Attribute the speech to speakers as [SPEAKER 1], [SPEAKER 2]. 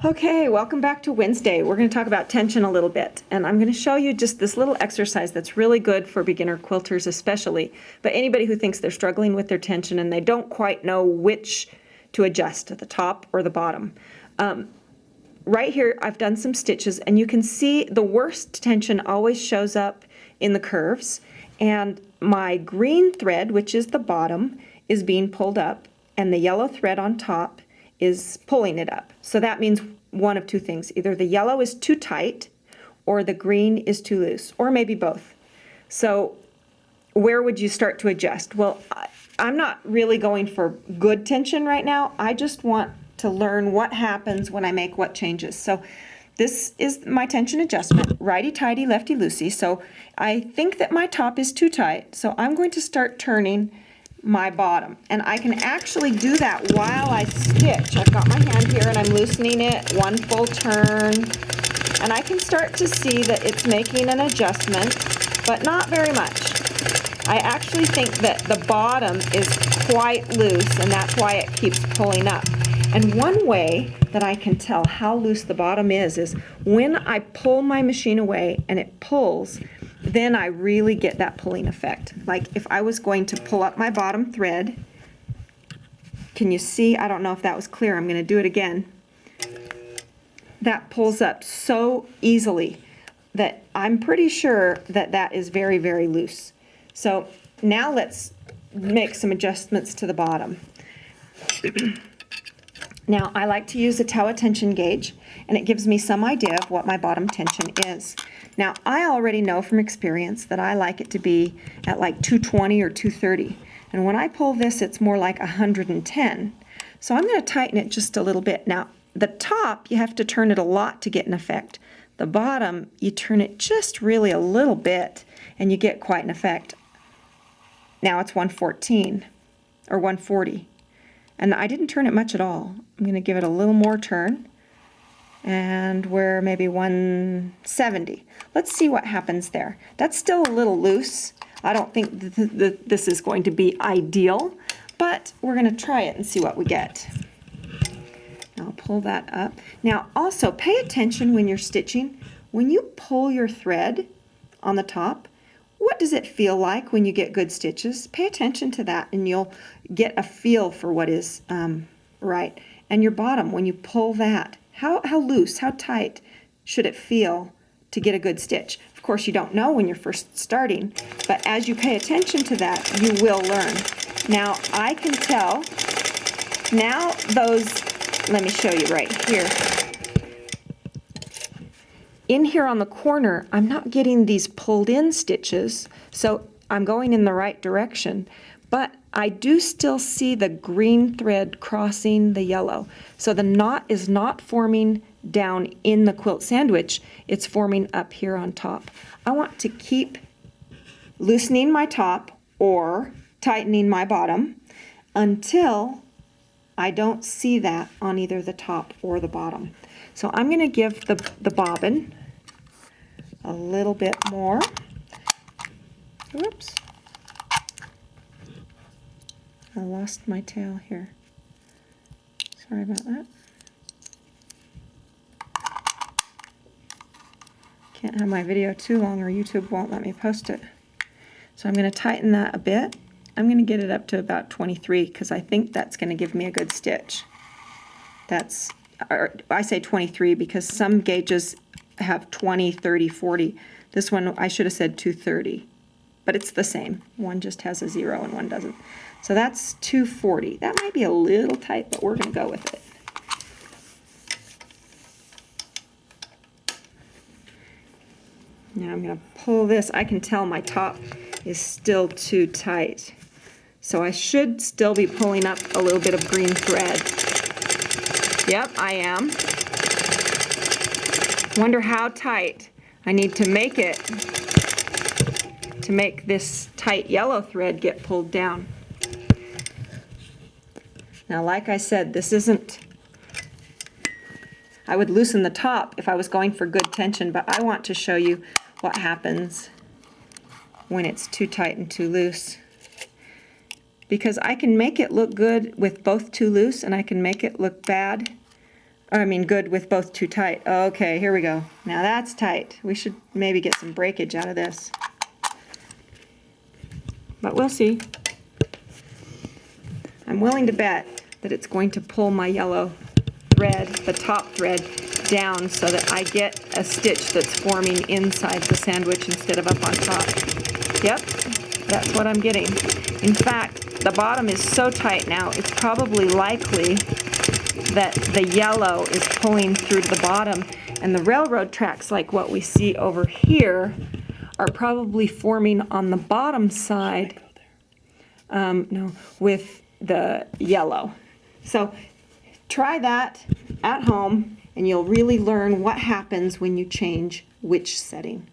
[SPEAKER 1] Okay, welcome back to Wednesday. We're going to talk about tension a little bit, and I'm going to show you just this little exercise that's really good for beginner quilters especially, but anybody who thinks they're struggling with their tension and they don't quite know which to adjust, at the top or the bottom. Right here I've done some stitches, and you can see the worst tension always shows up in the curves, and my green thread, which is the bottom, is being pulled up, and the yellow thread on top is pulling it up. So that means one of two things. Either the yellow is too tight or the green is too loose, or maybe both. So where would you start to adjust? Well, I'm not really going for good tension right now. I just want to learn what happens when I make what changes. So this is my tension adjustment, righty-tighty, lefty-loosey. So I think that my top is too tight, so I'm going to start turning my bottom, and I can actually do that while I stitch. I've got my hand here and I'm loosening it, one full turn, and I can start to see that it's making an adjustment, but not very much. I actually think that the bottom is quite loose, and that's why it keeps pulling up. And one way that I can tell how loose the bottom is when I pull my machine away and it pulls, then I really get that pulling effect. Like if I was going to pull up my bottom thread, can you see? I don't know if that was clear. I'm going to do it again. That pulls up so easily that I'm pretty sure that that is very, very loose. So now let's make some adjustments to the bottom. Now I like to use a Tawa tension gauge, and it gives me some idea of what my bottom tension is. Now I already know from experience that I like it to be at like 220 or 230, and when I pull this it's more like 110. So I'm going to tighten it just a little bit. Now the top, you have to turn it a lot to get an effect. The bottom, you turn it just really a little bit and you get quite an effect. Now it's 114 or 140. And I didn't turn it much at all. I'm going to give it a little more turn, and we're maybe 170. Let's see what happens there. That's still a little loose. I don't think this is going to be ideal, but we're going to try it and see what we get. I'll pull that up. Now also pay attention when you're stitching. When you pull your thread on the top, what does it feel like when you get good stitches? Pay attention to that and you'll get a feel for what is right. And your bottom, when you pull that, how loose, how tight should it feel to get a good stitch? Of course, you don't know when you're first starting, but as you pay attention to that, you will learn. Now, I can tell, now those, let me show you right here. In here on the corner, I'm not getting these pulled in stitches, so I'm going in the right direction, but I do still see the green thread crossing the yellow. So the knot is not forming down in the quilt sandwich, it's forming up here on top. I want to keep loosening my top or tightening my bottom until I don't see that on either the top or the bottom. So I'm going to give the bobbin a little bit more. Whoops. I lost my tail here. Sorry about that. Can't have my video too long or YouTube won't let me post it. So I'm going to tighten that a bit. I'm going to get it up to about 23 because I think that's going to give me a good stitch. That's, or I say 23 because some gauges have 20, 30, 40. This one, I should have said 230, but it's the same. One just has a 0 and one doesn't. So that's 240. That might be a little tight, but we're going to go with it. Now I'm going to pull this. I can tell my top is still too tight. So I should still be pulling up a little bit of green thread. Yep, I am. Wonder how tight I need to make it to make this tight yellow thread get pulled down. Now, like I said, this isn't, I would loosen the top if I was going for good tension, but I want to show you what happens when it's too tight and too loose. Because I can make it look good with both too loose, and I can make it look bad Good with both too tight. Okay, here we go. Now that's tight. We should maybe get some breakage out of this. But we'll see. I'm willing to bet that it's going to pull my yellow thread, the top thread, down so that I get a stitch that's forming inside the sandwich instead of up on top. Yep, that's what I'm getting. In fact, the bottom is so tight now, it's probably likely that the yellow is pulling through the bottom, and the railroad tracks, like what we see over here, are probably forming on the bottom side, no, with the yellow. So try that at home, and you'll really learn what happens when you change which setting.